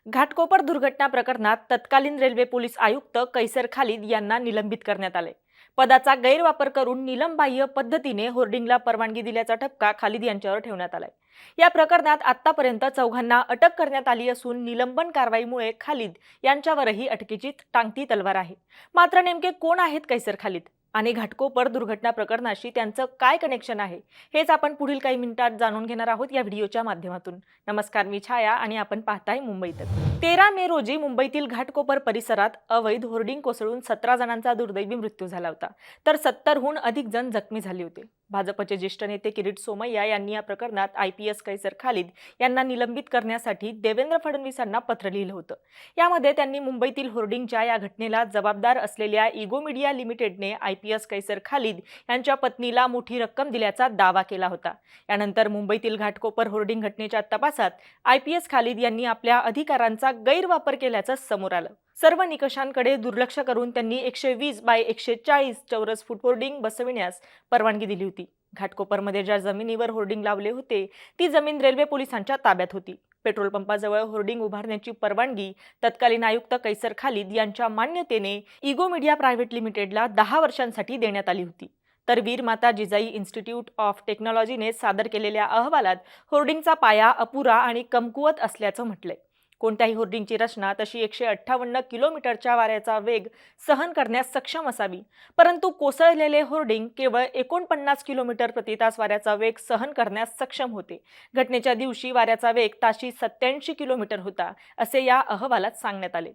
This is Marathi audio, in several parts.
घाटकोपर दुर्घटना प्रकरणात तत्कालीन रेल्वे पोलीस आयुक्त कैसर खालिद यांना निलंबित करण्यात आले। पदाचा गैरवापर करून निलंबाह्य पद्धतीने होर्डिंगला परवानगी दिल्याचा ठपका खालिद यांच्यावर ठेवण्यात आलाय। या प्रकरणात आतापर्यंत चौघांना अटक करण्यात आली असून निलंबन कारवाईमुळे खालिद यांच्यावरही अटकेची टांगती तलवार आहे। मात्र नेमके कोण आहेत कैसर खालिद आणि घाटकोपर दुर्घटना प्रकरणाशी त्यांचं काय कनेक्शन आहे, हेच आपण पुढील काही मिनिटात जाणून घेणार आहोत या व्हिडिओच्या माध्यमातून। नमस्कार, मी छाया आणि आपण पाहताय मुंबई तक। 13 मे रोजी मुंबईतील घाटकोपर परिसरात अवैध होर्डिंग कोसळून 17 जणांचा दुर्दैवी मृत्यू झाला होता, तर 70हून अधिक जण जखमी झाले होते। भाजपचे ज्येष्ठ नेते किरीट सोमय्या यांनी या प्रकरणात आयपीएस कैसर खालिद यांना निलंबित करण्यासाठी देवेंद्र फडणवीसांना पत्र लिहिलं होतं। यामध्ये त्यांनी मुंबईतील होर्डिंगच्या या घटनेला जबाबदार असलेल्या इगो मीडिया लिमिटेडने आयपीएस कैसर खालिद यांच्या पत्नीला मोठी रक्कम दिल्याचा दावा केला होता। यानंतर मुंबईतील घाटकोपर होर्डिंग घटनेच्या तपासात आयपीएस खालिद यांनी आपल्या अधिकारांचा गैरवापर केल्याचं समोर आलं। सर्व निकषांकडे दुर्लक्ष करून त्यांनी 120 बाय 140 चौरस फूट होर्डिंग बसविण्यास परवानगी दिली होती। घाटकोपरमध्ये ज्या जमिनीवर होर्डिंग लावले होते ती जमीन रेल्वे पोलिसांच्या ताब्यात होती। पेट्रोल पंपाजवळ होर्डिंग उभारण्याची परवानगी तत्कालीन आयुक्त कैसर खालिद यांच्या मान्यतेने इगो मीडिया प्रायव्हेट लिमिटेडला 10 वर्षांसाठी देण्यात आली होती। तर वीर माता जिजाई इन्स्टिट्यूट ऑफ टेक्नॉलॉजीने सादर केलेल्या अहवालात होर्डिंगचा पाया अपुरा आणि कमकुवत असल्याचं म्हटलंय। कोणत्याही होर्डिंगची रचना तशी 158 किलोमीटरच्या वाऱ्याचा वेग सहन करण्यास सक्षम असावी, परंतु कोसळलेले होर्डिंग केवळ 49 किलोमीटर प्रति तास वाऱ्याचा वेग सहन करण्यास सक्षम होते। घटनेच्या दिवशी वाऱ्याचा वेग ताशी 87 किलोमीटर होता, असे या अहवालात सांगण्यात आले।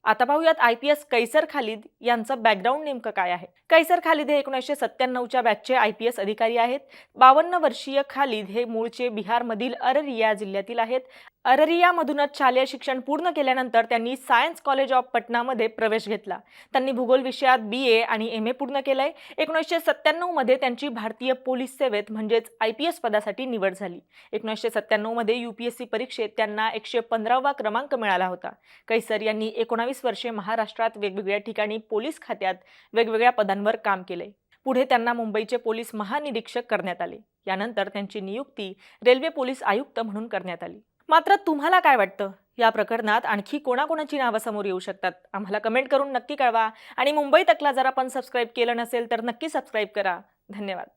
आता पाहूयात आयपीएस कैसर खालिद यांचं बॅकग्राऊंड नेमकं काय आहे। कैसर खालिद हे 1997च्या बॅचचे आयपीएस अधिकारी आहेत। 52 वर्षीय खालिद हे मूळचे बिहारमधील अररिया जिल्ह्यातील आहेत। अररियामधूनच शालेय शिक्षण पूर्ण केल्यानंतर त्यांनी सायन्स कॉलेज ऑफ पटनामध्ये प्रवेश घेतला। त्यांनी भूगोल विषयात बीए आणि एमए पूर्ण केलंय। 1997 मध्ये त्यांची भारतीय पोलीस सेवेत म्हणजेच आयपीएस पदासाठी निवड झाली। 1997 मध्ये यूपीएससी परीक्षेत त्यांना 115वा क्रमांक मिळाला होता। कैसर यांनी 19 वर्षे महाराष्ट्रात वेगवेगळ्या ठिकाणी पोलीस खात्यात वेगवेगळ्या पदांवर काम केले। पुढे त्यांना मुंबईचे पोलीस महानिरीक्षक करण्यात आले। यानंतर त्यांची नियुक्ती रेल्वे पोलीस आयुक्त म्हणून करण्यात आली। मात्र तुम्हाला काय वाटतं, या प्रकरणात आणखी कोणाकोणाची नावं समोर येऊ शकतात? आम्हाला कमेंट करून नक्की कळवा आणि मुंबई तकला जर आपण सबस्क्राईब केलं नसेल तर नक्की सबस्क्राईब करा। धन्यवाद।